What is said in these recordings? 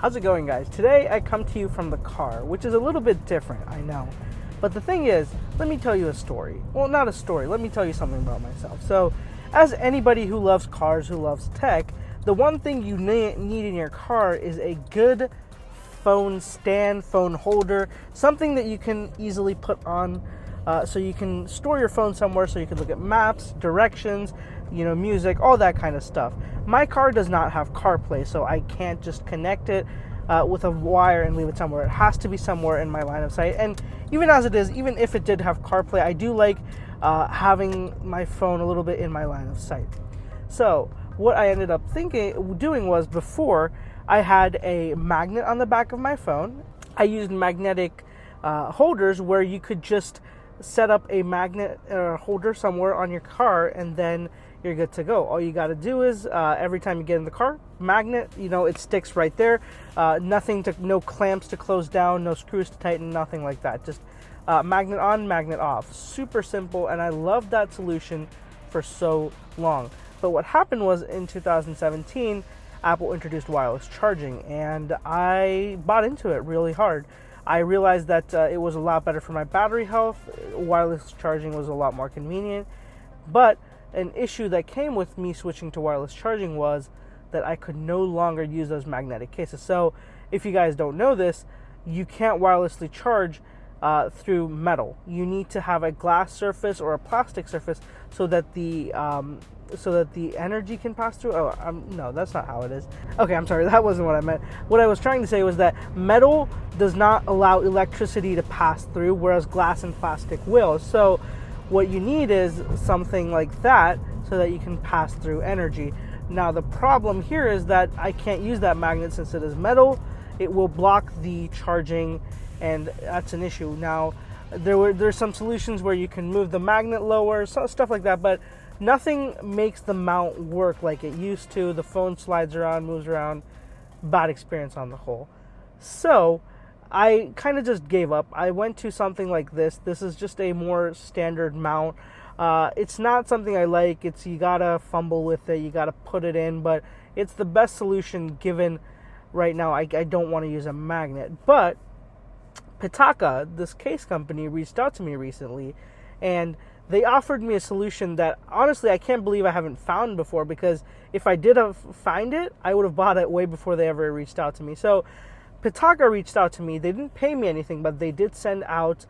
How's it going, guys? Today I come to you from the car, which is a little bit different, I know. But the thing is, let me tell you a story. Well, not a story, let me tell you something about myself. So, as anybody who loves cars, who loves tech, the one thing you need in your car is a good phone stand, phone holder, something that you can easily put on so you can store your phone somewhere so you can look at maps, directions, music, all that kind of stuff. My car does not have CarPlay, so I can't just connect it with a wire and leave it somewhere. It has to be somewhere in my line of sight. And even as it is, even if it did have CarPlay, I do like having my phone a little bit in my line of sight. So what I ended up doing was, before, I had a magnet on the back of my phone. I used magnetic holders where you could just set up a magnet holder somewhere on your car, and then you're good to go. All you got to do is every time you get in the car, magnet, it sticks right there. No clamps to close down, no screws to tighten, nothing like that. Just magnet on, magnet off. Super simple, and I loved that solution for so long. But what happened was, in 2017, Apple introduced wireless charging, and I bought into it really hard. I realized that it was a lot better for my battery health. Wireless charging was a lot more convenient. But an issue that came with me switching to wireless charging was that I could no longer use those magnetic cases. So if you guys don't know this, you can't wirelessly charge through metal. You need to have a glass surface or a plastic surface so that the energy can pass through. No, that's not how it is. Okay, I'm sorry, that wasn't what I meant. What I was trying to say was that metal does not allow electricity to pass through, whereas glass and plastic will. So what you need is something like that so that you can pass through energy. Now the problem here is that I can't use that magnet since it is metal. It will block the charging, and that's an issue. Now there's some solutions where you can move the magnet lower, stuff like that, but nothing makes the mount work like it used to. The phone slides around, moves around. Bad experience on the whole. So I kind of just gave up. I went to something like this. This is just a more standard mount. It's not something I like. You gotta fumble with it. You gotta put it in, but it's the best solution given right now. I don't want to use a magnet. But Pitaka, this case company, reached out to me recently, and they offered me a solution that, honestly, I can't believe I haven't found before, because if I did find it, I would have bought it way before they ever reached out to me. So Pitaka reached out to me. They didn't pay me anything, but they did send out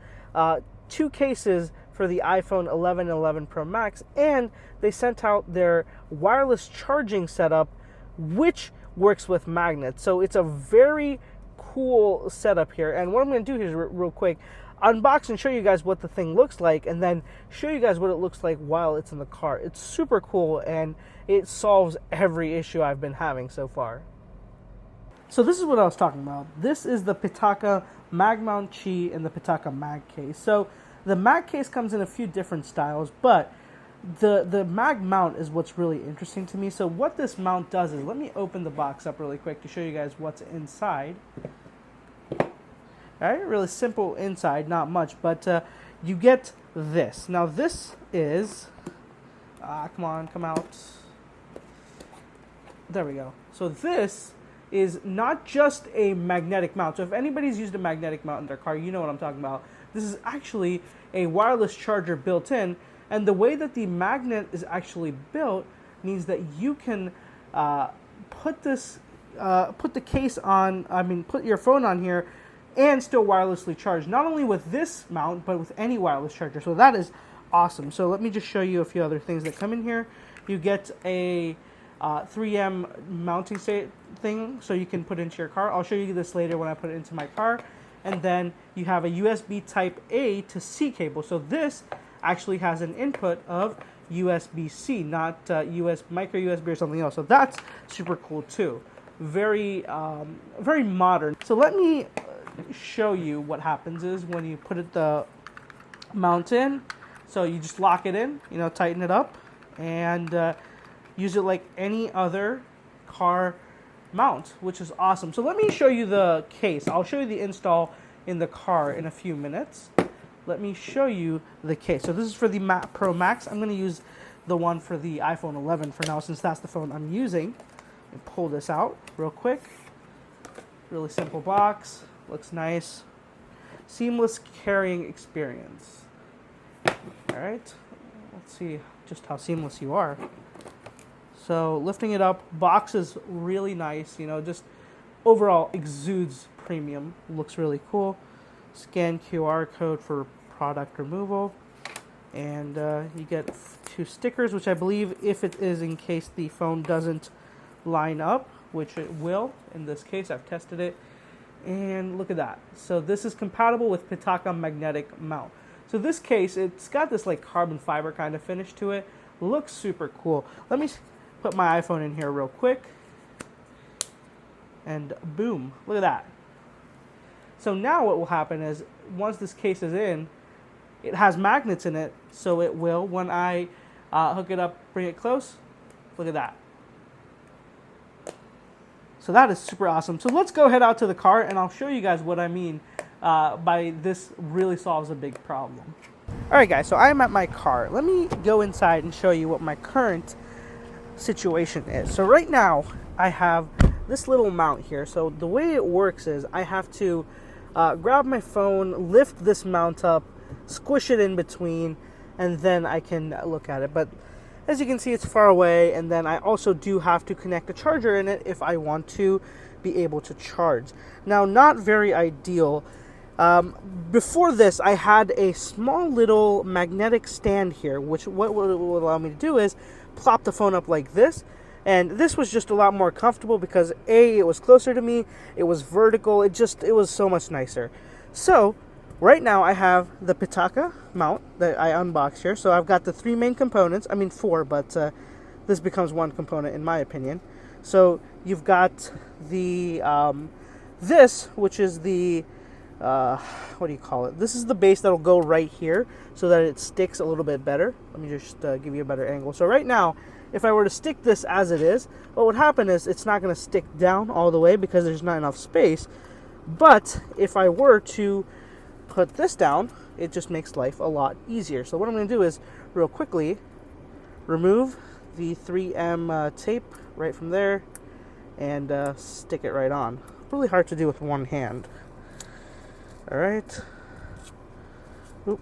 2 cases for the iPhone 11 and 11 Pro Max, and they sent out their wireless charging setup, which works with magnets. So it's a very cool setup here. And what I'm going to do here is real quick, unbox and show you guys what the thing looks like, and then show you guys what it looks like while it's in the car. It's super cool, and it solves every issue I've been having so far. So this is what I was talking about. This is the Pitaka MagMount Qi and the Pitaka MagCase. So the MagCase comes in a few different styles, but the Mag mount is what's really interesting to me. So what this mount does is, let me open the box up really quick to show you guys what's inside. Alright, really simple inside, not much, but you get this. Now this is, come out. There we go. So this is not just a magnetic mount. So if anybody's used a magnetic mount in their car, you know what I'm talking about. This is actually a wireless charger built in, and the way that the magnet is actually built means that you can put the case on, put your phone on here and still wirelessly charge, not only with this mount, but with any wireless charger. So that is awesome. So let me just show you a few other things that come in here. You get a 3M mounting thing so you can put into your car. I'll show you this later when I put it into my car. And then you have a USB type A to C cable. So this actually has an input of USB-C, not micro USB or something else. So that's super cool too. Very modern. So let me show you what happens is when you put the mount in. So you just lock it in, tighten it up, and use it like any other car mount, which is awesome. So let me show you the case. I'll show you the install in the car in a few minutes. Let me show you the case. So this is for the Pro Max. I'm going to use the one for the iPhone 11 for now, since that's the phone I'm using. Let me pull this out real quick. Really simple box. Looks nice. Seamless carrying experience. Alright. Let's see just how seamless you are. So lifting it up, box is really nice. You know, just overall exudes premium. Looks really cool. Scan QR code for product removal. And you get 2 stickers, which I believe, if it is in case the phone doesn't line up, which it will in this case. I've tested it. And look at that. So this is compatible with Pitaka magnetic mount. So this case, it's got this like carbon fiber kind of finish to it. Looks super cool. Let me put my iPhone in here real quick. And boom, look at that. So now what will happen is, once this case is in, it has magnets in it, so it will, when I hook it up, bring it close, look at that. So that is super awesome. So let's go head out to the car, and I'll show you guys what I mean by this really solves a big problem. Alright guys, so I'm at my car. Let me go inside and show you what my current situation is. So right now, I have this little mount here. So the way it works is I have to grab my phone, lift this mount up, squish it in between, and then I can look at it. But as you can see, it's far away, and then I also do have to connect a charger in it if I want to be able to charge. Now, not very ideal. Before this, I had a small little magnetic stand here, which what would allow me to do is plop the phone up like this. And this was just a lot more comfortable because A, it was closer to me, it was vertical, it was so much nicer. So right now I have the Pitaka mount that I unboxed here. So I've got the 3 main components, I mean 4, but this becomes 1 component in my opinion. So you've got the, this, which is the, what do you call it? This is the base that'll go right here so that it sticks a little bit better. Let me just give you a better angle. So right now, if I were to stick this as it is, what would happen is it's not going to stick down all the way because there's not enough space. But if I were to put this down, it just makes life a lot easier. So what I'm going to do is, real quickly, remove the 3M tape right from there and stick it right on. Really hard to do with one hand. Alright. Oop.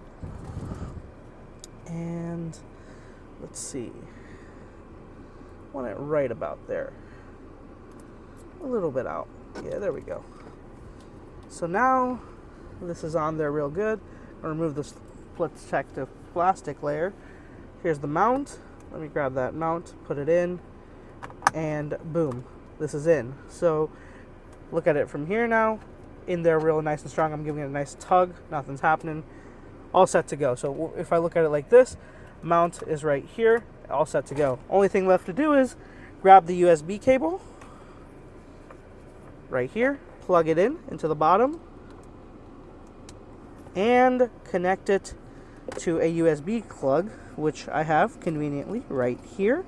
And let's see. Want it right about there. A little bit out. Yeah, there we go. So now this is on there real good. I'll remove this protective plastic layer. Here's the mount. Let me grab that mount, put it in, and boom, this is in. So look at it from here now. In there real nice and strong. I'm giving it a nice tug. Nothing's happening. All set to go. So if I look at it like this, mount is right here. All set to go. Only thing left to do is grab the USB cable right here, plug it in into the bottom, and connect it to a USB plug, which I have conveniently right here.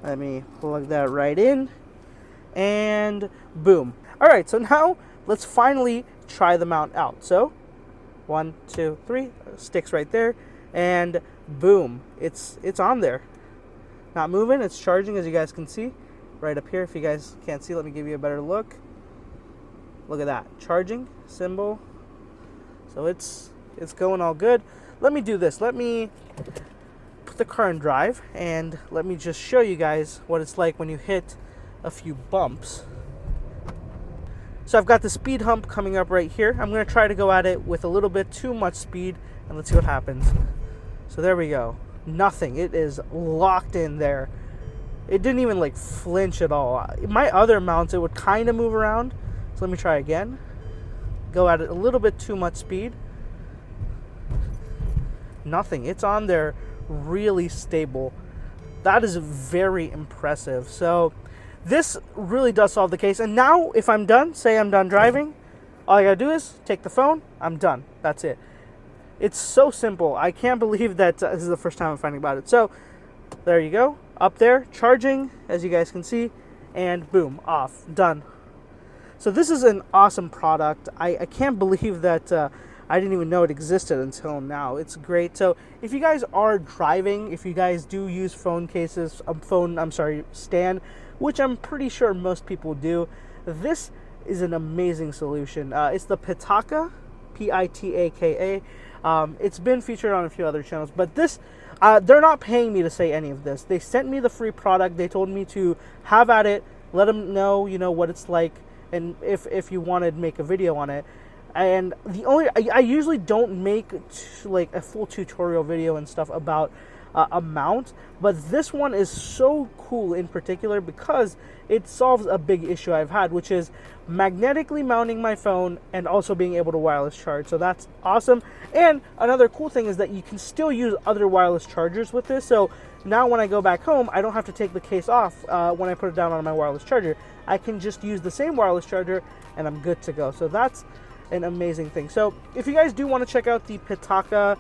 Let me plug that right in, and boom. Alright, so now let's finally try the mount out. So 1, 2, 3, sticks right there, and boom, it's on there. Not moving, it's charging, as you guys can see right up here. If you guys can't see, let me give you a better look. Look at that, charging symbol. So it's going all good. Let me do this. Let me put the car in drive, and let me just show you guys what it's like when you hit a few bumps. So I've got the speed hump coming up right here. I'm going to try to go at it with a little bit too much speed, and let's see what happens. So there we go. Nothing. It is locked in there. It didn't even like flinch at all. My other mounts, it would kind of move around. So let me try again. Go at it a little bit too much speed. Nothing. It's on there really stable. That is very impressive. So this really does solve the case. And now if I'm done, say I'm done driving, all I gotta do is take the phone. I'm done. That's it. It's so simple. I can't believe that this is the first time I'm finding about it. So there you go. Up there, charging, as you guys can see, and boom, off, done. So this is an awesome product. I can't believe that I didn't even know it existed until now. It's great. So if you guys are driving, if you guys do use phone cases, stand, which I'm pretty sure most people do, this is an amazing solution. It's the Pitaka, Pitaka. It's been featured on a few other channels, but this, they're not paying me to say any of this. They sent me the free product. They told me to have at it, let them know, what it's like, and if you wanted to make a video on it. And I usually don't make like a full tutorial video and stuff about a mount, but this one is so cool in particular because it solves a big issue I've had, which is magnetically mounting my phone and also being able to wireless charge. So that's awesome. And another cool thing is that you can still use other wireless chargers with this. So now when I go back home, I don't have to take the case off when I put it down on my wireless charger. I can just use the same wireless charger and I'm good to go. So that's an amazing thing. So if you guys do want to check out the Pitaka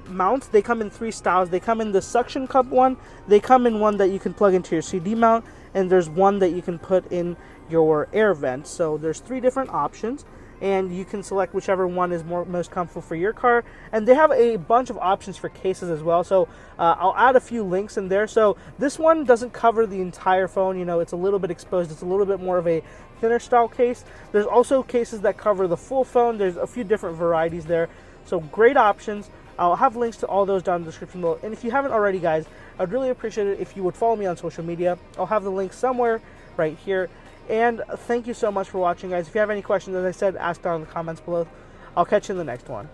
mounts, they come in 3 styles. They come in the suction cup one, they come in one that you can plug into your CD mount, and there's one that you can put in your air vent. So there's 3 different options, and you can select whichever one is most comfortable for your car. And they have a bunch of options for cases as well, so I'll add a few links in there. So this one doesn't cover the entire phone, it's a little bit exposed. It's a little bit more of a thinner style case. There's also cases that cover the full phone. There's a few different varieties there, so great options. I'll have links to all those down in the description below. And if you haven't already, guys, I'd really appreciate it if you would follow me on social media. I'll have the link somewhere right here. And thank you so much for watching, guys. If you have any questions, as I said, ask down in the comments below. I'll catch you in the next one.